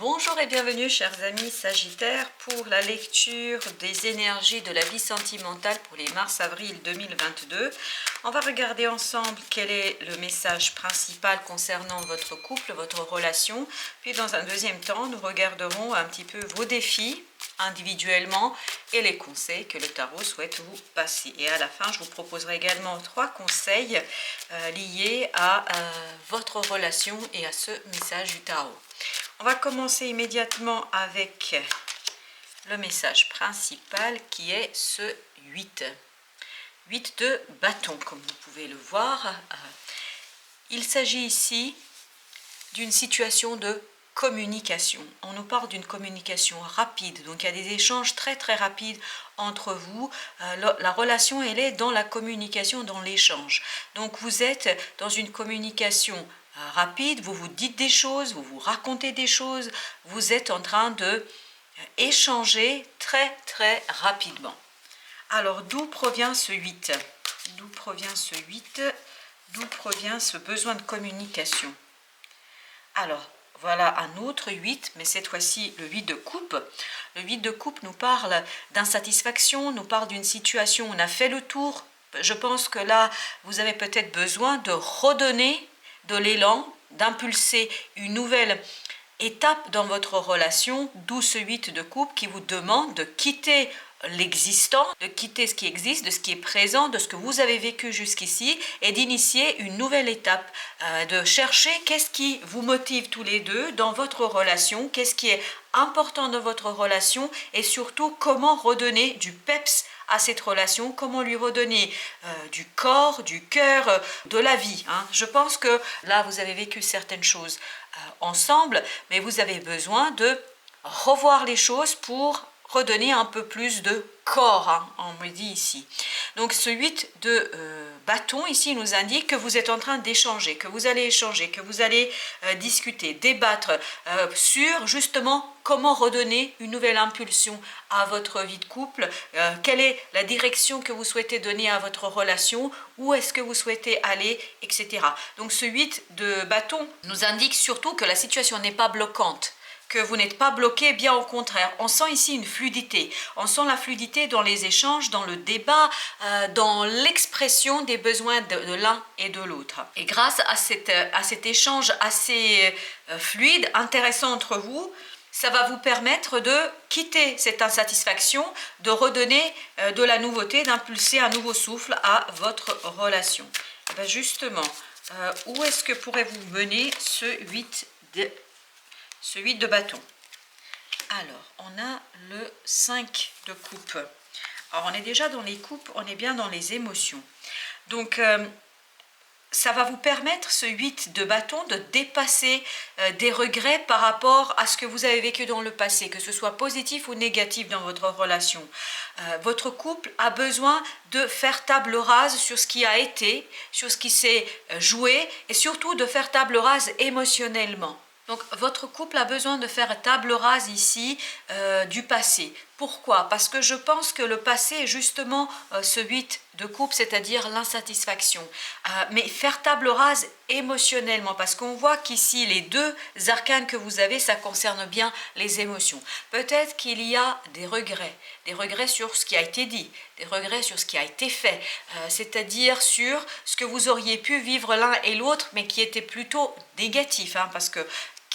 Bonjour et bienvenue chers amis Sagittaires pour la lecture des énergies de la vie sentimentale pour les mars-avril 2022. On va regarder ensemble quel est le message principal concernant votre couple, votre relation. Puis dans un deuxième temps, nous regarderons un petit peu vos défis individuellement et les conseils que le tarot souhaite vous passer. Et à la fin, je vous proposerai également 3 conseils liés à votre relation et à ce message du tarot. On va commencer immédiatement avec le message principal qui est ce 8. 8 de bâton, comme vous pouvez le voir. Il s'agit ici d'une situation de communication. On nous parle d'une communication rapide, donc il y a des échanges très rapides entre vous. La relation, elle est dans la communication, dans l'échange. Donc vous êtes dans une communication rapide, vous vous dites des choses, vous vous racontez des choses, vous êtes en train de échanger très rapidement. Alors d'où provient ce 8? D'où provient ce 8? D'où provient ce besoin de communication? Alors, voilà un autre 8, mais cette fois-ci le 8 de coupe. Le 8 de coupe nous parle d'insatisfaction, nous parle d'une situation où on a fait le tour. Je pense que là, vous avez peut-être besoin de redonner de l'élan, d'impulser une nouvelle étape dans votre relation, d'où ce 8 de coupe qui vous demande de quitter l'existant, de quitter ce qui existe, de ce qui est présent, de ce que vous avez vécu jusqu'ici et d'initier une nouvelle étape, de chercher qu'est-ce qui vous motive tous les deux dans votre relation, qu'est-ce qui est important dans votre relation et surtout comment redonner du peps à cette relation, comment lui redonner du corps, du cœur, de la vie. Je pense que là vous avez vécu certaines choses ensemble, mais vous avez besoin de revoir les choses pour redonner un peu plus de corps, on me dit ici. Donc ce 8 de bâton ici nous indique que vous êtes en train d'échanger, que vous allez échanger, que vous allez discuter, débattre sur justement comment redonner une nouvelle impulsion à votre vie de couple, quelle est la direction que vous souhaitez donner à votre relation, où est-ce que vous souhaitez aller, etc. Donc ce 8 de bâton nous indique surtout que la situation n'est pas bloquante, que vous n'êtes pas bloqué, bien au contraire. On sent ici une fluidité. On sent la fluidité dans les échanges, dans le débat, dans l'expression des besoins de l'un et de l'autre. Et grâce à cet échange assez fluide, intéressant entre vous, ça va vous permettre de quitter cette insatisfaction, de redonner de la nouveauté, d'impulser un nouveau souffle à votre relation. Et bien justement, où est-ce que pourrait vous mener ce 8 de bâton? Alors, on a le 5 de coupe. Alors, on est déjà dans les coupes, on est bien dans les émotions. Donc, ça va vous permettre, ce 8 de bâton, de dépasser des regrets par rapport à ce que vous avez vécu dans le passé, que ce soit positif ou négatif dans votre relation. Votre couple a besoin de faire table rase sur ce qui a été, sur ce qui s'est joué, et surtout de faire table rase émotionnellement. Donc votre couple a besoin de faire table rase ici du passé. Pourquoi? Parce que je pense que le passé est justement ce 8 de coupe, c'est-à-dire l'insatisfaction. Mais faire table rase émotionnellement, parce qu'on voit qu'ici les 2 arcanes que vous avez, ça concerne bien les émotions. Peut-être qu'il y a des regrets sur ce qui a été dit, des regrets sur ce qui a été fait, c'est-à-dire sur ce que vous auriez pu vivre l'un et l'autre, mais qui était plutôt négatif, parce que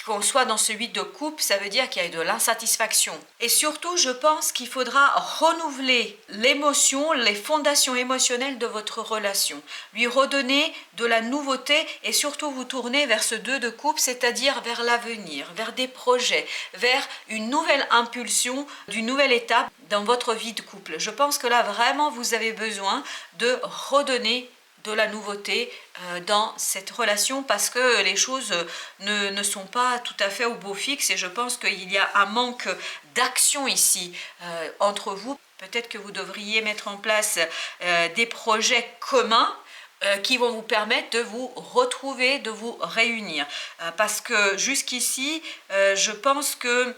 qu'on soit dans ce 8 de coupe, ça veut dire qu'il y a de l'insatisfaction. Et surtout, je pense qu'il faudra renouveler l'émotion, les fondations émotionnelles de votre relation. Lui redonner de la nouveauté et surtout vous tourner vers ce 2 de coupe, c'est-à-dire vers l'avenir, vers des projets, vers une nouvelle impulsion, d'une nouvelle étape dans votre vie de couple. Je pense que là, vraiment, vous avez besoin de redonner de la nouveauté dans cette relation parce que les choses ne sont pas tout à fait au beau fixe et je pense qu'il y a un manque d'action ici entre vous. Peut-être que vous devriez mettre en place des projets communs qui vont vous permettre de vous retrouver, de vous réunir. Parce que jusqu'ici, je pense que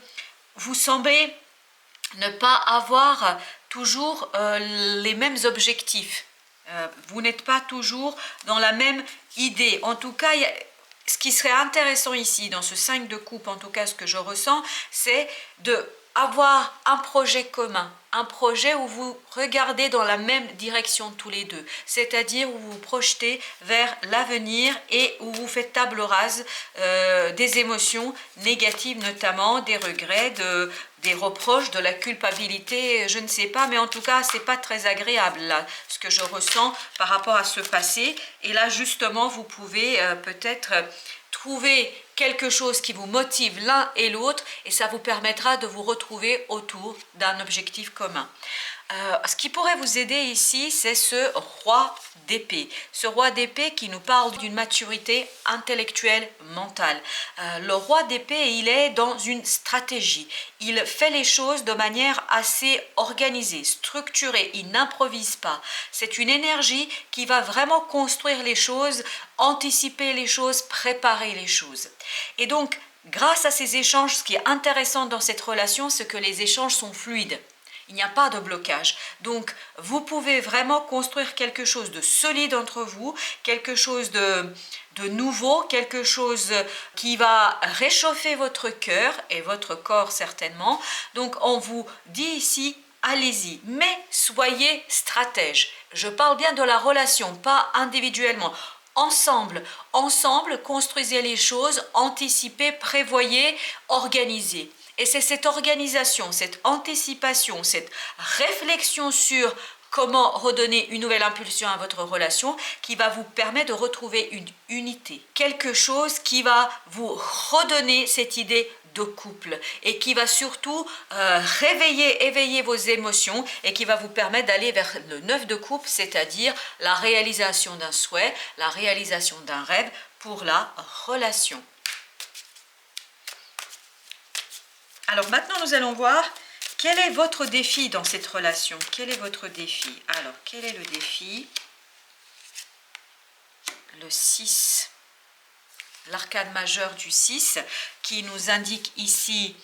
vous semblez ne pas avoir toujours les mêmes objectifs. Vous n'êtes pas toujours dans la même idée. En tout cas, ce qui serait intéressant ici, dans ce 5 de coupe, en tout cas ce que je ressens, c'est de avoir un projet commun, un projet où vous regardez dans la même direction tous les deux, c'est-à-dire où vous vous projetez vers l'avenir et où vous faites table rase des émotions négatives, notamment des regrets, des reproches, de la culpabilité, je ne sais pas, mais en tout cas c'est pas très agréable là, ce que je ressens par rapport à ce passé. Et là justement vous pouvez peut-être trouver quelque chose qui vous motive l'un et l'autre, et ça vous permettra de vous retrouver autour d'un objectif commun. Ce qui pourrait vous aider ici, c'est ce roi d'épée. Ce roi d'épée qui nous parle d'une maturité intellectuelle, mentale. Le roi d'épée, il est dans une stratégie. Il fait les choses de manière assez organisée, structurée. Il n'improvise pas. C'est une énergie qui va vraiment construire les choses, anticiper les choses, préparer les choses. Et donc, grâce à ces échanges, ce qui est intéressant dans cette relation, c'est que les échanges sont fluides. Il n'y a pas de blocage. Donc, vous pouvez vraiment construire quelque chose de solide entre vous, quelque chose de nouveau, quelque chose qui va réchauffer votre cœur et votre corps certainement. Donc, on vous dit ici, allez-y, mais soyez stratège. Je parle bien de la relation, pas individuellement. Ensemble, construisez les choses, anticipez, prévoyez, organisez. Et c'est cette organisation, cette anticipation, cette réflexion sur comment redonner une nouvelle impulsion à votre relation qui va vous permettre de retrouver une unité. Quelque chose qui va vous redonner cette idée de couple et qui va surtout éveiller vos émotions et qui va vous permettre d'aller vers le 9 de coupe, c'est-à-dire la réalisation d'un souhait, la réalisation d'un rêve pour la relation. Alors maintenant, nous allons voir quel est votre défi dans cette relation. Quel est votre défi? Alors, quel est le défi? Le 6, l'arcane majeur du 6, qui nous indique ici,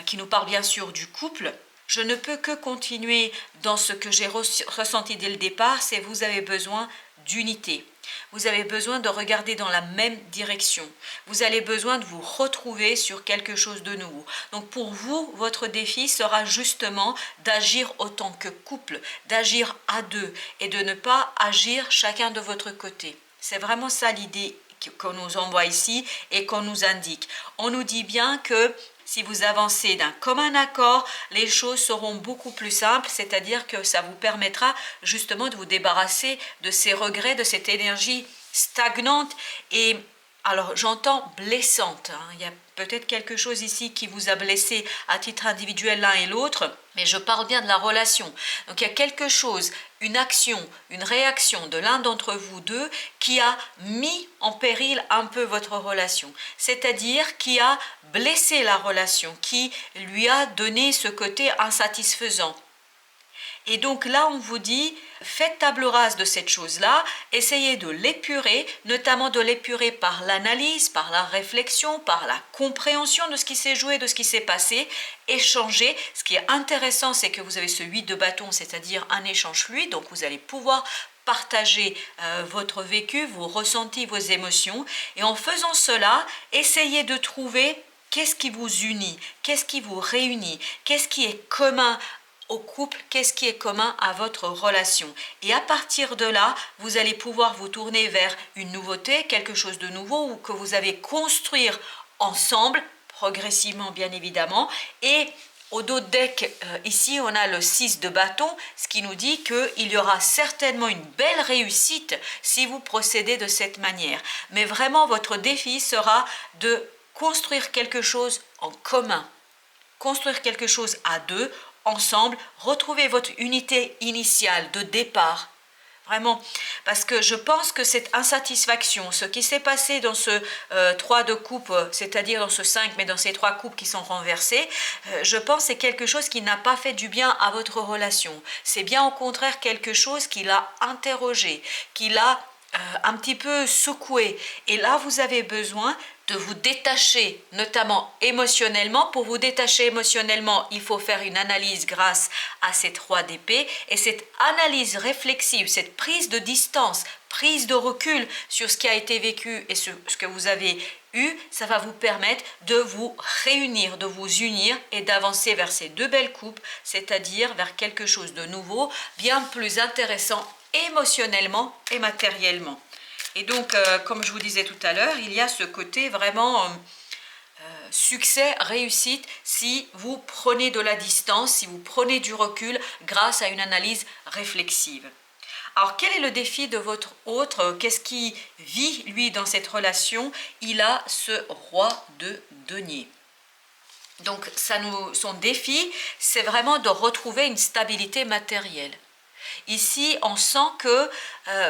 qui nous parle bien sûr du couple. Je ne peux que continuer dans ce que j'ai ressenti dès le départ, c'est vous avez besoin d'unité. Vous avez besoin de regarder dans la même direction. Vous avez besoin de vous retrouver sur quelque chose de nouveau. Donc pour vous, votre défi sera justement d'agir autant que couple, d'agir à deux et de ne pas agir chacun de votre côté. C'est vraiment ça l'idée qu'on nous envoie ici et qu'on nous indique. On nous dit bien que si vous avancez d'un commun accord, les choses seront beaucoup plus simples, c'est-à-dire que ça vous permettra justement de vous débarrasser de ces regrets, de cette énergie stagnante et, alors j'entends blessante, hein. Il y a peut-être quelque chose ici qui vous a blessé à titre individuel l'un et l'autre, mais je parle bien de la relation. Donc il y a quelque chose, une action, une réaction de l'un d'entre vous deux qui a mis en péril un peu votre relation, c'est-à-dire qui a blessé la relation, qui lui a donné ce côté insatisfaisant. Et donc là, on vous dit, faites table rase de cette chose-là, essayez de l'épurer, notamment de l'épurer par l'analyse, par la réflexion, par la compréhension de ce qui s'est joué, de ce qui s'est passé, échanger. Ce qui est intéressant, c'est que vous avez ce 8 de bâton, c'est-à-dire un échange fluide, donc vous allez pouvoir partager votre vécu, vos ressentis, vos émotions. Et en faisant cela, essayez de trouver qu'est-ce qui vous unit, qu'est-ce qui vous réunit, qu'est-ce qui est commun au couple, qu'est-ce qui est commun à votre relation. Et à partir de là, vous allez pouvoir vous tourner vers une nouveauté, quelque chose de nouveau ou que vous allez construire ensemble, progressivement bien évidemment. Et au dos de deck, ici, on a le 6 de bâton, ce qui nous dit qu'il y aura certainement une belle réussite si vous procédez de cette manière. Mais vraiment, votre défi sera de construire quelque chose en commun, construire quelque chose à deux, ensemble, retrouvez votre unité initiale de départ. Vraiment, parce que je pense que cette insatisfaction, ce qui s'est passé dans ce 3 de coupe, c'est-à-dire dans ce 5, mais dans ces 3 coupes qui sont renversées, je pense que c'est quelque chose qui n'a pas fait du bien à votre relation. C'est bien au contraire quelque chose qui l'a interrogé, qui l'a un petit peu secoué. Et là, vous avez besoin de vous détacher, notamment émotionnellement. Pour vous détacher émotionnellement, il faut faire une analyse grâce à ces 3 d'épée. Et cette analyse réflexive, cette prise de distance, prise de recul sur ce qui a été vécu et sur ce que vous avez eu, ça va vous permettre de vous réunir, de vous unir et d'avancer vers ces 2 belles coupes, c'est-à-dire vers quelque chose de nouveau, bien plus intéressant émotionnellement et matériellement. Et donc, comme je vous disais tout à l'heure, il y a ce côté vraiment succès, réussite, si vous prenez de la distance, si vous prenez du recul grâce à une analyse réflexive. Alors, quel est le défi de votre autre? Qu'est-ce qui vit, lui, dans cette relation? Il a ce roi de denier. Donc, son défi, c'est vraiment de retrouver une stabilité matérielle. Ici, on sent que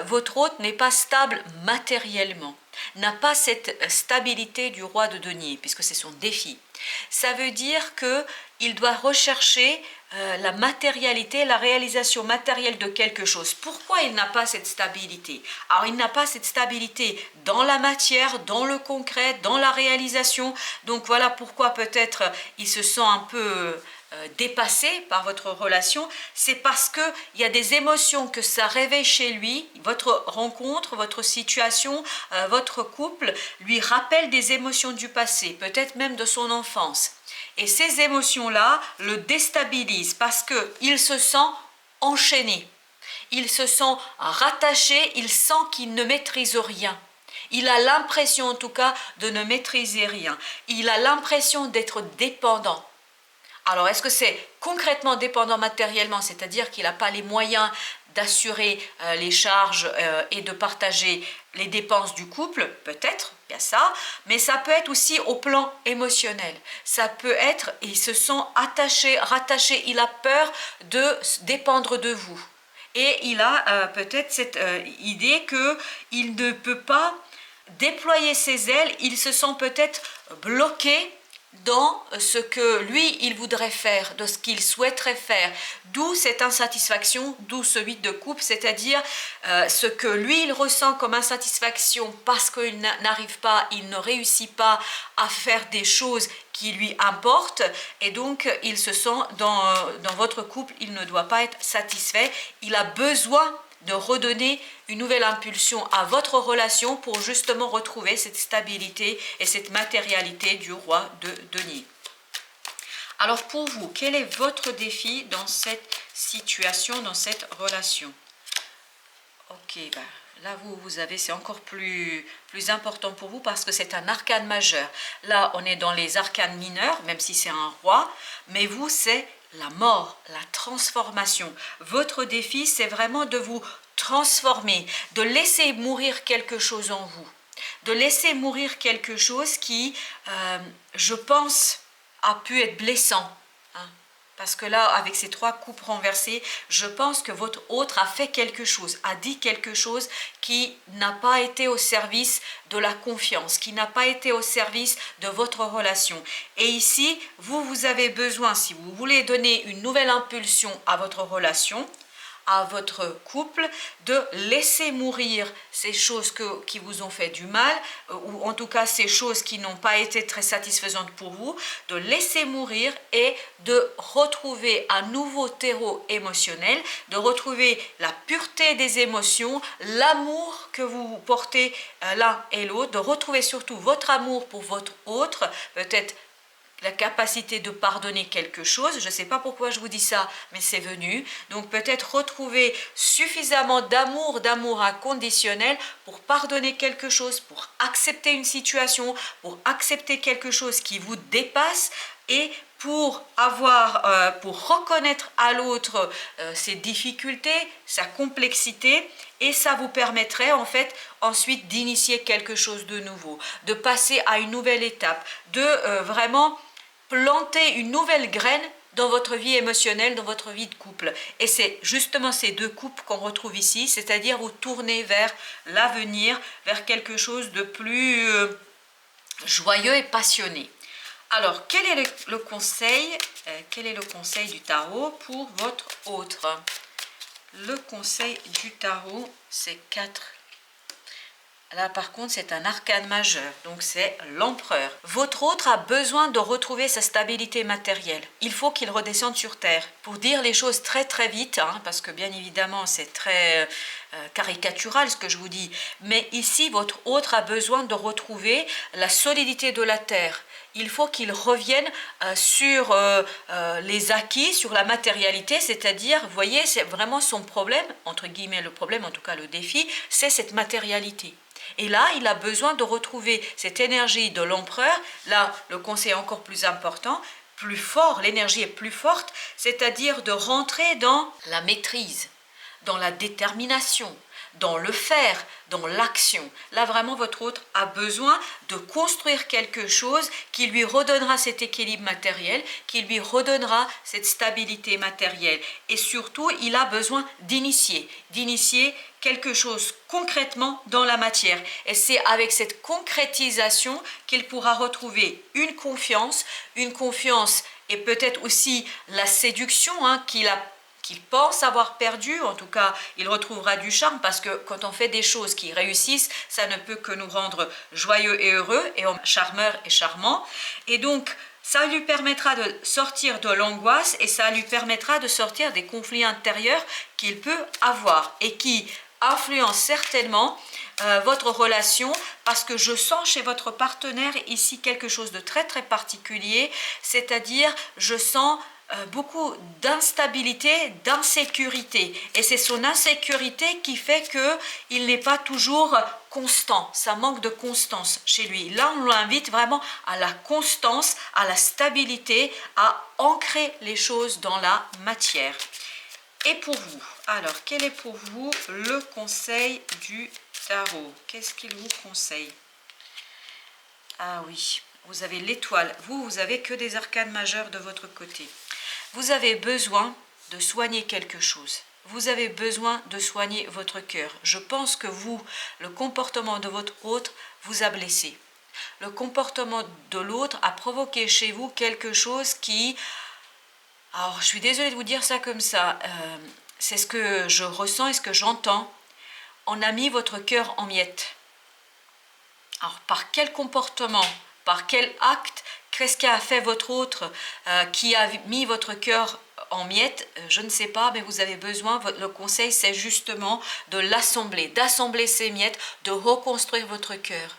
votre hôte n'est pas stable matériellement, n'a pas cette stabilité du roi de denier, puisque c'est son défi. Ça veut dire qu'il doit rechercher la matérialité, la réalisation matérielle de quelque chose. Pourquoi il n'a pas cette stabilité? Alors, il n'a pas cette stabilité dans la matière, dans le concret, dans la réalisation. Donc, voilà pourquoi peut-être il se sent un peu dépassé par votre relation. C'est parce qu'il y a des émotions que ça réveille chez lui. Votre rencontre, votre situation, votre couple lui rappelle des émotions du passé, peut-être même de son enfance. Et ces émotions-là le déstabilisent parce qu'il se sent enchaîné, il se sent rattaché, il sent qu'il ne maîtrise rien. Il a l'impression en tout cas de ne maîtriser rien. Il a l'impression d'être dépendant. Alors, est-ce que c'est concrètement dépendant matériellement, c'est-à-dire qu'il n'a pas les moyens d'assurer les charges et de partager les dépenses du couple? Peut-être, il y a ça, mais ça peut être aussi au plan émotionnel. Ça peut être, il se sent attaché, rattaché, il a peur de dépendre de vous. Et il a peut-être cette idée qu'il ne peut pas déployer ses ailes, il se sent peut-être bloqué dans ce que lui, il voudrait faire, de ce qu'il souhaiterait faire. D'où cette insatisfaction, d'où ce vide de couple, c'est-à-dire ce que lui, il ressent comme insatisfaction parce qu'il n'arrive pas, il ne réussit pas à faire des choses qui lui importent. Et donc, il se sent dans votre couple, il ne doit pas être satisfait. Il a besoin de redonner une nouvelle impulsion à votre relation pour justement retrouver cette stabilité et cette matérialité du roi de denier. Alors pour vous, quel est votre défi dans cette situation, dans cette relation? Ok, là vous avez, c'est encore plus important pour vous parce que c'est un arcane majeur. Là, on est dans les arcanes mineurs, même si c'est un roi, mais vous, c'est la mort, la transformation. Votre défi, c'est vraiment de vous transformer, de laisser mourir quelque chose en vous, de laisser mourir quelque chose qui, je pense, a pu être blessant. Parce que là, avec ces 3 coupes renversées, je pense que votre autre a fait quelque chose, a dit quelque chose qui n'a pas été au service de la confiance, qui n'a pas été au service de votre relation. Et ici, vous avez besoin, si vous voulez donner une nouvelle impulsion à votre relation, à votre couple, de laisser mourir ces choses qui vous ont fait du mal, ou en tout cas ces choses qui n'ont pas été très satisfaisantes pour vous, de laisser mourir et de retrouver un nouveau terreau émotionnel, de retrouver la pureté des émotions, l'amour que vous portez l'un et l'autre, de retrouver surtout votre amour pour votre autre, peut-être la capacité de pardonner quelque chose. Je ne sais pas pourquoi je vous dis ça, mais c'est venu. Donc peut-être retrouver suffisamment d'amour inconditionnel pour pardonner quelque chose, pour accepter une situation, pour accepter quelque chose qui vous dépasse et pour reconnaître à l'autre ses difficultés, sa complexité, et ça vous permettrait en fait ensuite d'initier quelque chose de nouveau, de passer à une nouvelle étape, de vraiment planter une nouvelle graine dans votre vie émotionnelle, dans votre vie de couple. Et c'est justement ces 2 coupes qu'on retrouve ici, c'est-à-dire vous tournez vers l'avenir, vers quelque chose de plus joyeux et passionné. Alors, quel est le conseil du tarot pour votre autre? Le conseil du tarot, c'est 4 Là, par contre, c'est un arcane majeur, donc c'est l'empereur. Votre autre a besoin de retrouver sa stabilité matérielle. Il faut qu'il redescende sur Terre. Pour dire les choses très très vite, hein, parce que bien évidemment, c'est très caricatural ce que je vous dis, mais ici, votre autre a besoin de retrouver la solidité de la Terre. Il faut qu'il revienne sur les acquis, sur la matérialité, c'est-à-dire, vous voyez, c'est vraiment son problème, entre guillemets le problème, en tout cas le défi, c'est cette matérialité. Et là, il a besoin de retrouver cette énergie de l'empereur. Là, le conseil est encore plus important, plus fort, l'énergie est plus forte, c'est-à-dire de rentrer dans la maîtrise, dans la détermination, dans le faire, dans l'action. Là, vraiment, votre autre a besoin de construire quelque chose qui lui redonnera cet équilibre matériel, qui lui redonnera cette stabilité matérielle. Et surtout, il a besoin d'initier quelque chose concrètement dans la matière. Et c'est avec cette concrétisation qu'il pourra retrouver une confiance et peut-être aussi la séduction qu'il pense avoir perdu. En tout cas, il retrouvera du charme, parce que quand on fait des choses qui réussissent, ça ne peut que nous rendre joyeux et heureux, et charmeurs et charmants. Et donc, ça lui permettra de sortir de l'angoisse, et ça lui permettra de sortir des conflits intérieurs qu'il peut avoir et qui influencent certainement votre relation, parce que je sens chez votre partenaire ici quelque chose de très très particulier, c'est-à-dire je sens beaucoup d'instabilité, d'insécurité, et c'est son insécurité qui fait qu'il n'est pas toujours constant, ça manque de constance chez lui. Là, on l'invite vraiment à la constance, à la stabilité, à ancrer les choses dans la matière. Et pour vous, alors quel est pour vous le conseil du tarot? Qu'est-ce qu'il vous conseille? Ah oui, vous avez l'étoile, vous avez que des arcanes majeurs de votre côté. Vous avez besoin de soigner quelque chose. Vous avez besoin de soigner votre cœur. Je pense que vous, le comportement de votre autre vous a blessé. Le comportement de l'autre a provoqué chez vous quelque chose qui... Alors, je suis désolée de vous dire ça comme ça. C'est ce que je ressens et ce que j'entends. On a mis votre cœur en miettes. Alors, par quel comportement, par quel acte, qu'est-ce qu'a fait votre autre qui a mis votre cœur en miettes? Je ne sais pas, mais vous avez besoin, le conseil, c'est justement de l'assembler, d'assembler ces miettes, de reconstruire votre cœur.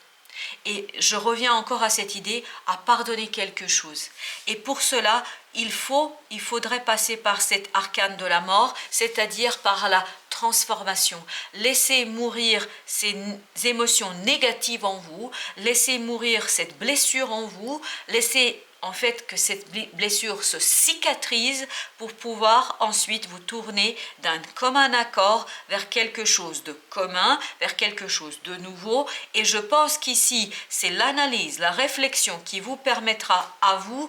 Et je reviens encore à cette idée, à pardonner quelque chose. Et pour cela, il faudrait passer par cet arcane de la mort, c'est-à-dire par la transformation. Laissez mourir ces émotions négatives en vous, laissez mourir cette blessure en vous, laissez en fait que cette blessure se cicatrise pour pouvoir ensuite vous tourner d'un commun accord vers quelque chose de commun, vers quelque chose de nouveau. Et je pense qu'ici, c'est l'analyse, la réflexion qui vous permettra à vous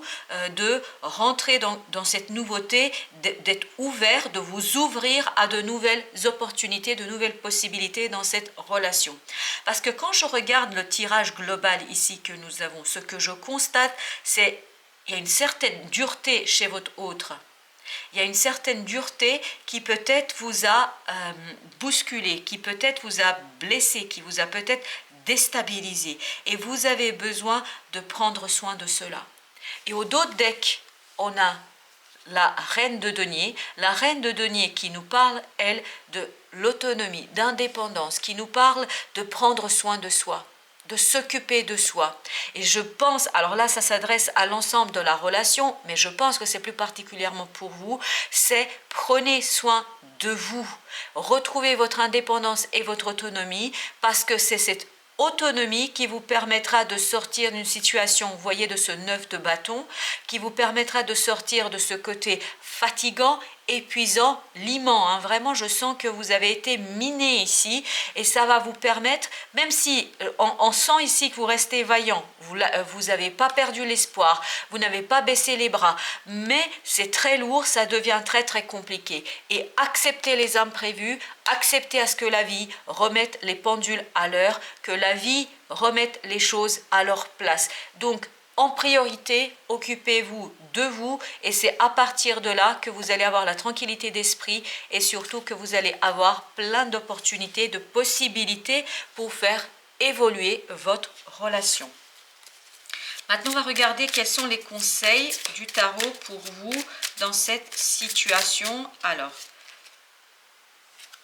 de rentrer dans cette nouveauté, d'être ouvert, de vous ouvrir à de nouvelles opportunités, de nouvelles possibilités dans cette relation. Parce que quand je regarde le tirage global ici que nous avons, ce que je constate, c'est qu'il y a une certaine dureté chez votre autre. Il y a une certaine dureté qui peut-être vous a bousculé, qui peut-être vous a blessé, qui vous a peut-être déstabilisé. Et vous avez besoin de prendre soin de cela. Et au dos de deck, on a la reine de denier. La reine de denier qui nous parle, elle, de l'autonomie, d'indépendance, qui nous parle de prendre soin de soi, de s'occuper de soi. Et je pense, alors là ça s'adresse à l'ensemble de la relation, mais je pense que c'est plus particulièrement pour vous, c'est prenez soin de vous, retrouvez votre indépendance et votre autonomie, parce que c'est cette autonomie qui vous permettra de sortir d'une situation, vous voyez, de ce 9 de bâton, qui vous permettra de sortir de ce côté fatigant, épuisant, limant. Hein. Vraiment, je sens que vous avez été miné ici, et ça va vous permettre, même si on sent ici que vous restez vaillant, vous n'avez pas perdu l'espoir, vous n'avez pas baissé les bras, mais c'est très lourd, ça devient très très compliqué. Et acceptez les imprévus, acceptez à ce que la vie remette les pendules à l'heure, que la vie remette les choses à leur place. Donc, en priorité, occupez-vous de vous, et c'est à partir de là que vous allez avoir la tranquillité d'esprit, et surtout que vous allez avoir plein d'opportunités, de possibilités pour faire évoluer votre relation. Maintenant, on va regarder quels sont les conseils du tarot pour vous dans cette situation. Alors,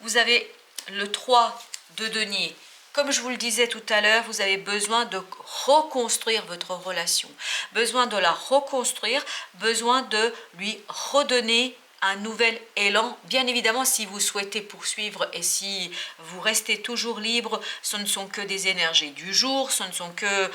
vous avez le 3 de denier. Comme je vous le disais tout à l'heure, vous avez besoin de reconstruire votre relation. Besoin de la reconstruire, besoin de lui redonner un nouvel élan. Bien évidemment, si vous souhaitez poursuivre et si vous restez toujours libre, ce ne sont que des énergies du jour, ce ne sont que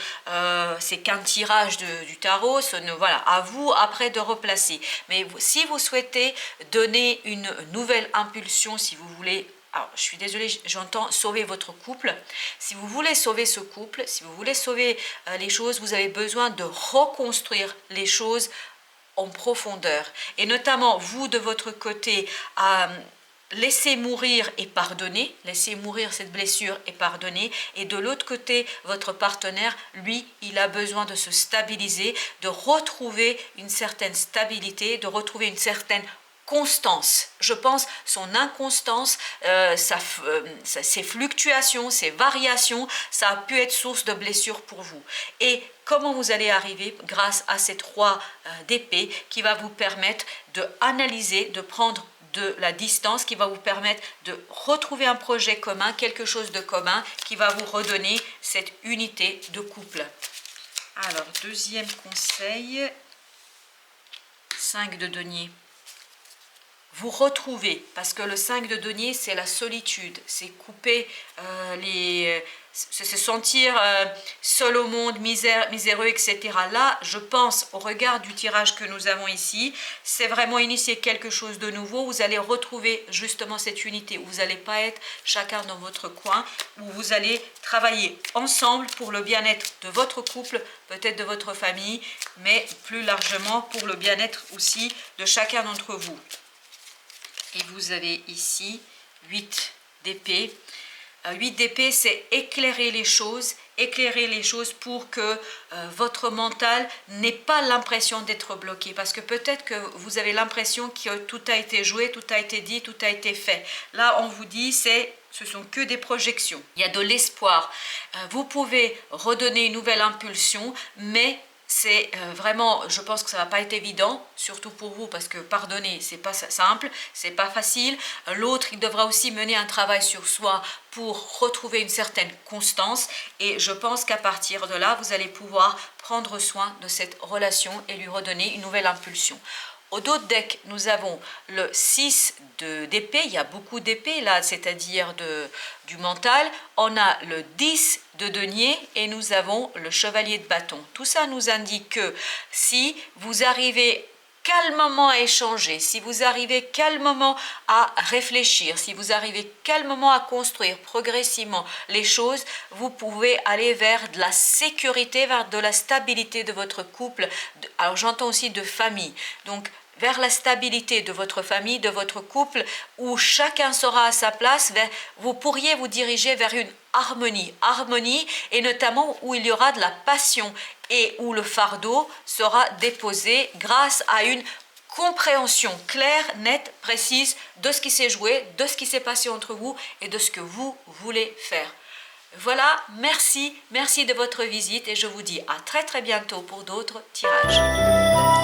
c'est qu'un tirage du tarot. Voilà, à vous après de replacer. Mais si vous souhaitez donner une nouvelle impulsion, si vous voulez, alors je suis désolée, j'entends sauver votre couple. Si vous voulez sauver ce couple, si vous voulez sauver les choses, vous avez besoin de reconstruire les choses en profondeur. Et notamment, vous, de votre côté, laissez mourir et pardonner, laissez mourir cette blessure et pardonner. Et de l'autre côté, votre partenaire, lui, il a besoin de se stabiliser, de retrouver une certaine stabilité, de retrouver une certaine constance. Je pense son inconstance, ses fluctuations, ses variations, ça a pu être source de blessures pour vous. Et comment vous allez arriver grâce à ces 3 d'épée qui va vous permettre d'analyser, de prendre de la distance, qui va vous permettre de retrouver un projet commun, quelque chose de commun qui va vous redonner cette unité de couple. Alors, deuxième conseil, 5 de denier. Vous retrouvez, parce que le 5 de denier, c'est la solitude, c'est couper c'est se sentir seul au monde, miséreux, etc. Là, je pense, au regard du tirage que nous avons ici, c'est vraiment initier quelque chose de nouveau. Vous allez retrouver justement cette unité, où vous n'allez pas être chacun dans votre coin, où vous allez travailler ensemble pour le bien-être de votre couple, peut-être de votre famille, mais plus largement pour le bien-être aussi de chacun d'entre vous. Et vous avez ici 8 d'épée. 8 d'épée, c'est éclairer les choses pour que votre mental n'ait pas l'impression d'être bloqué. Parce que peut-être que vous avez l'impression que tout a été joué, tout a été dit, tout a été fait. Là, on vous dit, ce sont que des projections. Il y a de l'espoir. Vous pouvez redonner une nouvelle impulsion, mais c'est vraiment, je pense que ça va pas être évident, surtout pour vous, parce que pardonner, c'est pas simple, c'est pas facile. L'autre, il devra aussi mener un travail sur soi pour retrouver une certaine constance. Et je pense qu'à partir de là, vous allez pouvoir prendre soin de cette relation et lui redonner une nouvelle impulsion. Au dos de deck, nous avons le 6 d'épée, il y a beaucoup d'épée là, c'est-à-dire du mental. On a le 10 de denier et nous avons le chevalier de bâton. Tout ça nous indique que si vous arrivez calmement à échanger, si vous arrivez calmement à réfléchir, si vous arrivez calmement à construire progressivement les choses, vous pouvez aller vers de la sécurité, vers de la stabilité de votre couple. Alors j'entends aussi de famille. Donc vers la stabilité de votre famille, de votre couple, où chacun sera à sa place, vous pourriez vous diriger vers une harmonie, et notamment où il y aura de la passion et où le fardeau sera déposé grâce à une compréhension claire, nette, précise de ce qui s'est joué, de ce qui s'est passé entre vous et de ce que vous voulez faire. Voilà, merci de votre visite et je vous dis à très bientôt pour d'autres tirages.